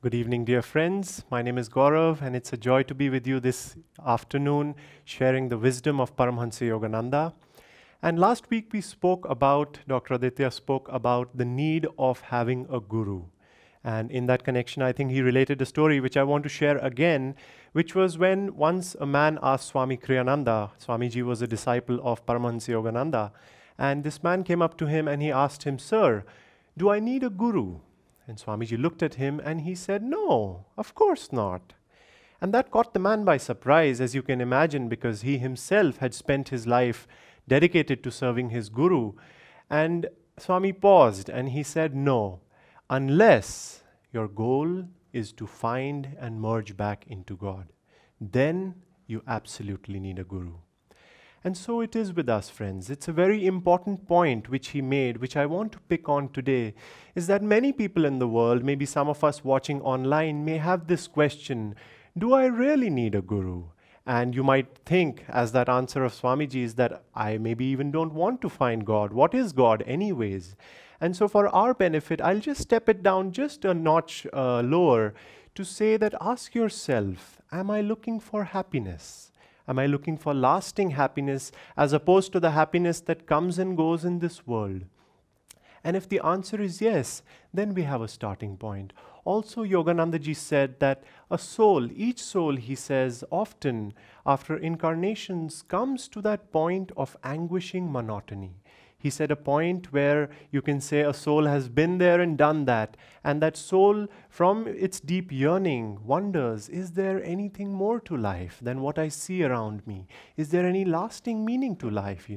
Good evening, dear friends. My name is Gaurav, and it's a joy to be with you this afternoon, sharing the wisdom of Paramhansa Yogananda. And last week Dr. Aditya spoke about the need of having a guru. And in that connection, I think he related a story which I want to share again, which was when once a man asked Swami Kriyananda. Swamiji was a disciple of Paramahansa Yogananda. And this man came up to him and he asked him, "Sir, do I need a guru?" And Swamiji looked at him and he said, "No, of course not." And that caught the man by surprise, as you can imagine, because he himself had spent his life dedicated to serving his guru. And Swami paused and he said, "No, unless your goal is to find and merge back into God, then you absolutely need a guru." And so it is with us, friends. It's a very important point which he made, which I want to pick on today, is that many people in the world, maybe some of us watching online, may have this question: do I really need a guru? And you might think, as that answer of Swamiji is, that I maybe even don't want to find God. What is God anyways? And so for our benefit, I'll just step it down just a notch lower to say that ask yourself, am I looking for happiness? Am I looking for lasting happiness as opposed to the happiness that comes and goes in this world? And if the answer is yes, then we have a starting point. Also, Yogananda ji said that each soul, he says, often after incarnations comes to that point of anguishing monotony. He said a point where you can say a soul has been there and done that, and that soul from its deep yearning wonders, is there anything more to life than what I see around me? Is there any lasting meaning to life,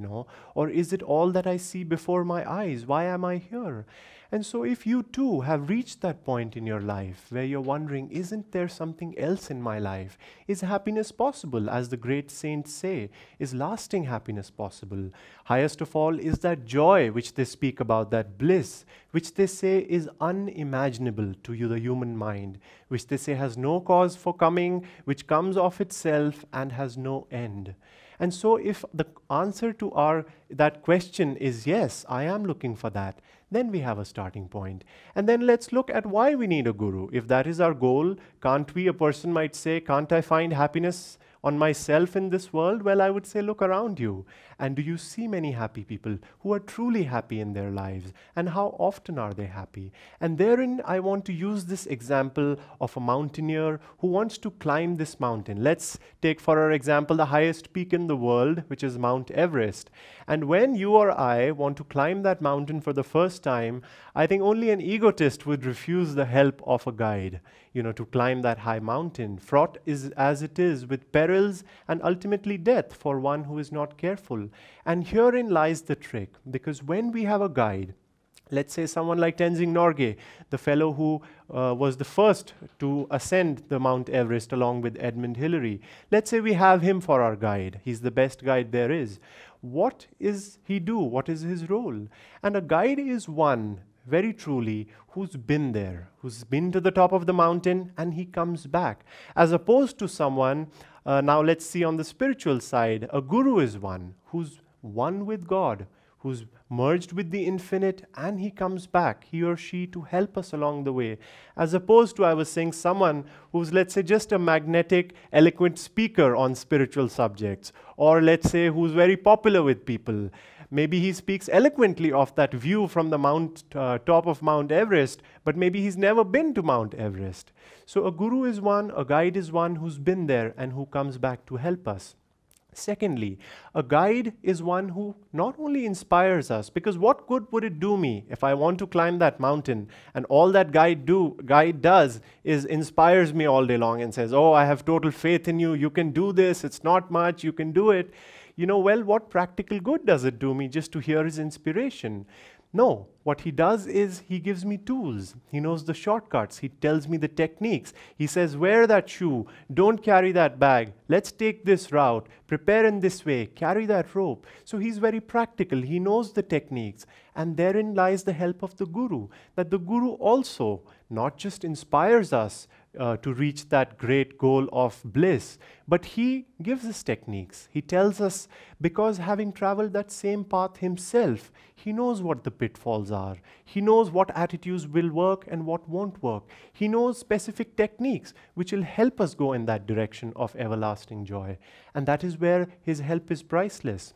Or is it all that I see before my eyes? Why am I here? And so if you too have reached that point in your life where you're wondering, isn't there something else in my life? Is happiness possible, as the great saints say? Is lasting happiness possible? Highest of all is that joy which they speak about, that bliss, which they say is unimaginable to you, the human mind, which they say has no cause for coming, which comes of itself and has no end. And so if the answer to that question is yes, I am looking for that, then we have a starting point. And then let's look at why we need a guru. If that is our goal, a person might say, can't I find happiness on myself in this world? Well, I would say, look around you. And do you see many happy people who are truly happy in their lives? And how often are they happy? And therein, I want to use this example of a mountaineer who wants to climb this mountain. Let's take for our example the highest peak in the world, which is Mount Everest. And when you or I want to climb that mountain for the first time, I think only an egotist would refuse the help of a guide, to climb that high mountain, fraught as it is with perils and ultimately death for one who is not careful. And herein lies the trick, because when we have a guide, let's say someone like Tenzing Norgay, the fellow who was the first to ascend the Mount Everest along with Edmund Hillary. Let's say we have him for our guide. He's the best guide there is. What is he do? What is his role? And a guide is one, very truly, who's been there, who's been to the top of the mountain and he comes back. As opposed to someone, now let's see on the spiritual side, a guru is one who's one with God, who's merged with the infinite, and he comes back, he or she, to help us along the way. As opposed to, I was saying, someone who's, let's say, just a magnetic, eloquent speaker on spiritual subjects, or let's say who's very popular with people. Maybe he speaks eloquently of that view from the top of Mount Everest, but maybe he's never been to Mount Everest. So a guru is one, a guide is one who's been there and who comes back to help us. Secondly, a guide is one who not only inspires us, because what good would it do me if I want to climb that mountain and all that guide does is inspires me all day long and says, "Oh, I have total faith in you, you can do this, it's not much, you can do it." Well, what practical good does it do me just to hear his inspiration? No, what he does is he gives me tools. He knows the shortcuts. He tells me the techniques. He says, wear that shoe, don't carry that bag, let's take this route, prepare in this way, carry that rope. So he's very practical. He knows the techniques. And therein lies the help of the guru, that the guru also not just inspires us to reach that great goal of bliss. But he gives us techniques. He tells us, because having traveled that same path himself, he knows what the pitfalls are. He knows what attitudes will work and what won't work. He knows specific techniques which will help us go in that direction of everlasting joy. And that is where his help is priceless.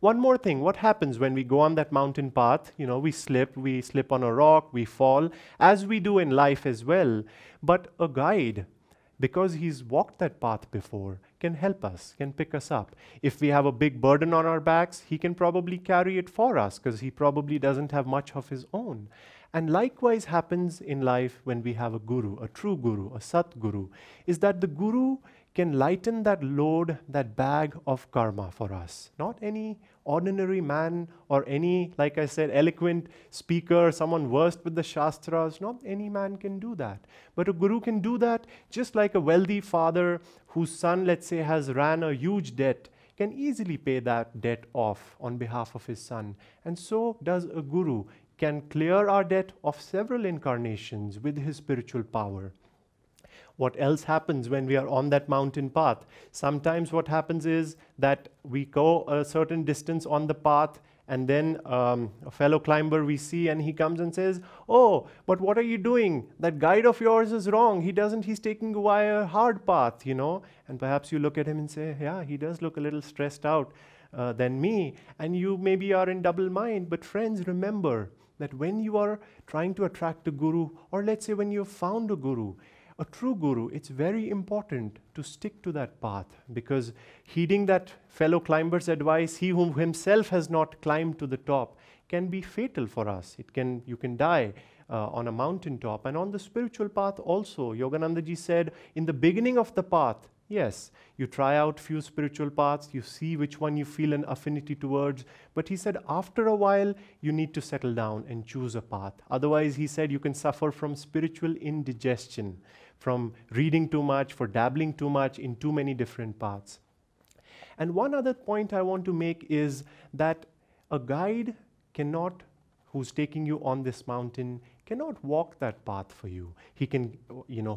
One more thing, what happens when we go on that mountain path? We slip on a rock, we fall, as we do in life as well. But a guide, because he's walked that path before, can help us, can pick us up. If we have a big burden on our backs, he can probably carry it for us, because he probably doesn't have much of his own. And likewise happens in life when we have a guru, a true guru, a sat guru, is that the guru can lighten that load, that bag of karma for us. Not any ordinary man or any, like I said, eloquent speaker, someone versed with the Shastras. Not any man can do that. But a guru can do that, just like a wealthy father whose son, let's say, has ran a huge debt, can easily pay that debt off on behalf of his son. And so does a guru, can clear our debt of several incarnations with his spiritual power. What else happens when we are on that mountain path? Sometimes what happens is that we go a certain distance on the path, and then a fellow climber we see, and he comes and says, "Oh, but what are you doing? That guide of yours is wrong. He's taking you by a hard path, And perhaps you look at him and say, "Yeah, he does look a little stressed out than me." And you maybe are in double mind. But friends, remember that when you are trying to attract a guru, or let's say when you've found a guru, a true guru, it's very important to stick to that path, because heeding that fellow climber's advice, he whom himself has not climbed to the top, can be fatal for us. You can die on a mountain top. And on the spiritual path also, Yogananda ji said, in the beginning of the path, yes, you try out few spiritual paths, you see which one you feel an affinity towards, but he said after a while, you need to settle down and choose a path. Otherwise, he said, you can suffer from spiritual indigestion, from reading too much, for dabbling too much in too many different paths. And one other point I want to make is that a guide who's taking you on this mountain, cannot walk that path for you. He can,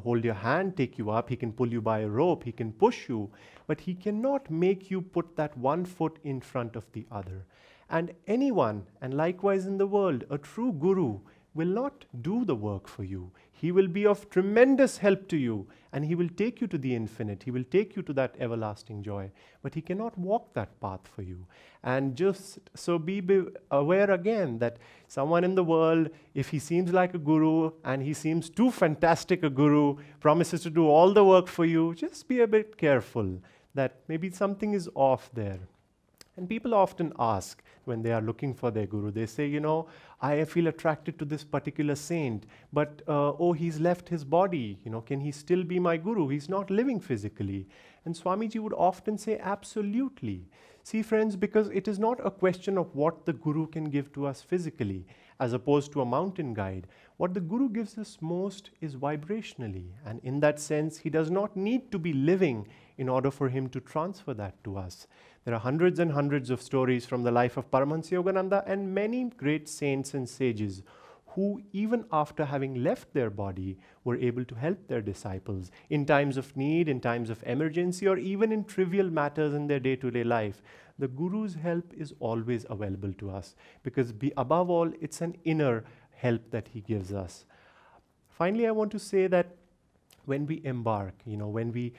hold your hand, take you up, he can pull you by a rope, he can push you, but he cannot make you put that one foot in front of the other. And anyone, and likewise in the world, a true guru will not do the work for you. He will be of tremendous help to you, and he will take you to the infinite. He will take you to that everlasting joy, but he cannot walk that path for you. And just so be aware again that someone in the world, if he seems like a guru and he seems too fantastic a guru, promises to do all the work for you, just be a bit careful that maybe something is off there. And people often ask when they are looking for their guru, they say, I feel attracted to this particular saint, but he's left his body, can he still be my guru? He's not living physically. And Swamiji would often say, absolutely. See, friends, because it is not a question of what the guru can give to us physically, as opposed to a mountain guide. What the guru gives us most is vibrationally. And in that sense, he does not need to be living in order for him to transfer that to us. There are hundreds and hundreds of stories from the life of Paramahansa Yogananda and many great saints and sages who, even after having left their body, were able to help their disciples in times of need, in times of emergency, or even in trivial matters in their day-to-day life. The Guru's help is always available to us because above all, it's an inner help that he gives us. Finally, I want to say that when we embark, when we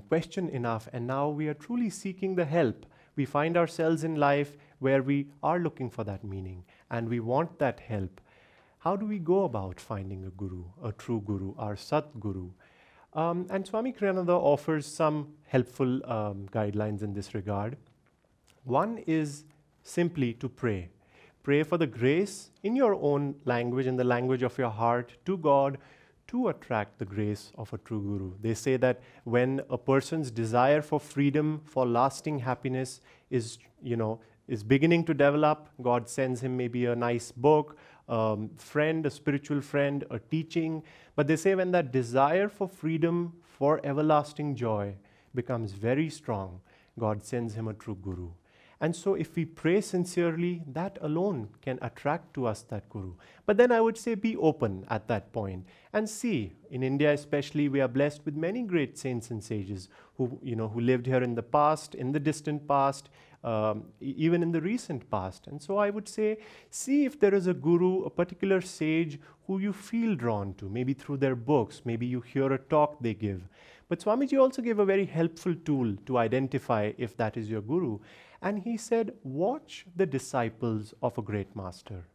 question enough, and now we are truly seeking the help, we find ourselves in life where we are looking for that meaning, and we want that help. How do we go about finding a guru, a true guru, our Sat Guru? And Swami Kriyananda offers some helpful guidelines in this regard. One is simply to pray. Pray for the grace in your own language, in the language of your heart, to God, to attract the grace of a true guru. They say that when a person's desire for freedom, for lasting happiness is beginning to develop, God sends him maybe a nice book, friend, a spiritual friend, a teaching. But they say when that desire for freedom, for everlasting joy becomes very strong, God sends him a true guru. And so if we pray sincerely, that alone can attract to us that guru. But then I would say be open at that point and see. In India especially, we are blessed with many great saints and sages who lived here in the past, in the distant past, even in the recent past. And so I would say, see if there is a guru, a particular sage who you feel drawn to, maybe through their books, maybe you hear a talk they give. But Swamiji also gave a very helpful tool to identify if that is your guru. And he said, watch the disciples of a great master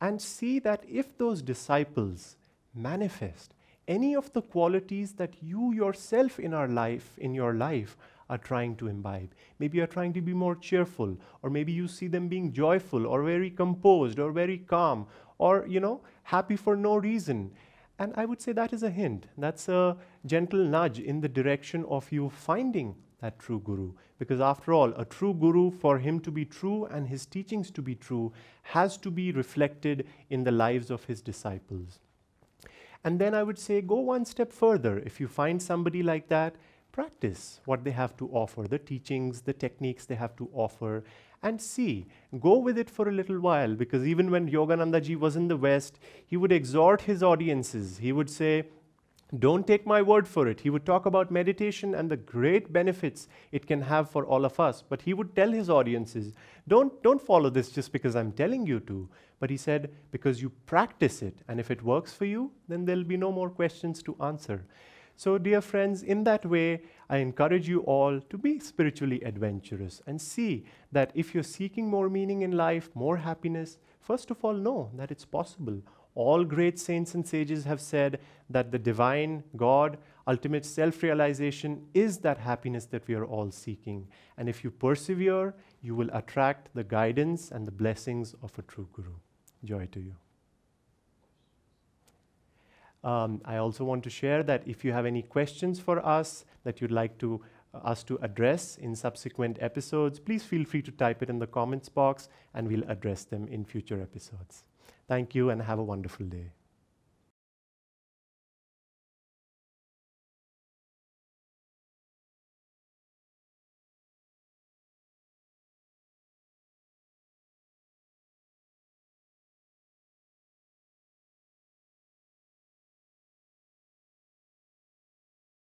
and see that if those disciples manifest any of the qualities that you yourself in your life are trying to imbibe. Maybe you're trying to be more cheerful, or maybe you see them being joyful or very composed or very calm or, happy for no reason. And I would say that is a hint. That's a gentle nudge in the direction of you finding that true guru. Because after all, a true guru, for him to be true and his teachings to be true, has to be reflected in the lives of his disciples. And then I would say, go one step further. If you find somebody like that, practice what they have to offer, the teachings, the techniques they have to offer, and see. Go with it for a little while, because even when Yogananda ji was in the West, he would exhort his audiences. He would say, don't take my word for it. He would talk about meditation and the great benefits it can have for all of us. But he would tell his audiences, don't follow this just because I'm telling you to. But he said, because you practice it, and if it works for you, then there'll be no more questions to answer. So dear friends, in that way, I encourage you all to be spiritually adventurous and see that if you're seeking more meaning in life, more happiness, first of all, know that it's possible. All great saints and sages have said that the divine God, ultimate self-realization, is that happiness that we are all seeking. And if you persevere, you will attract the guidance and the blessings of a true guru. Joy to you. I also want to share that if you have any questions for us that you'd like us to address in subsequent episodes, please feel free to type it in the comments box and we'll address them in future episodes. Thank you and have a wonderful day.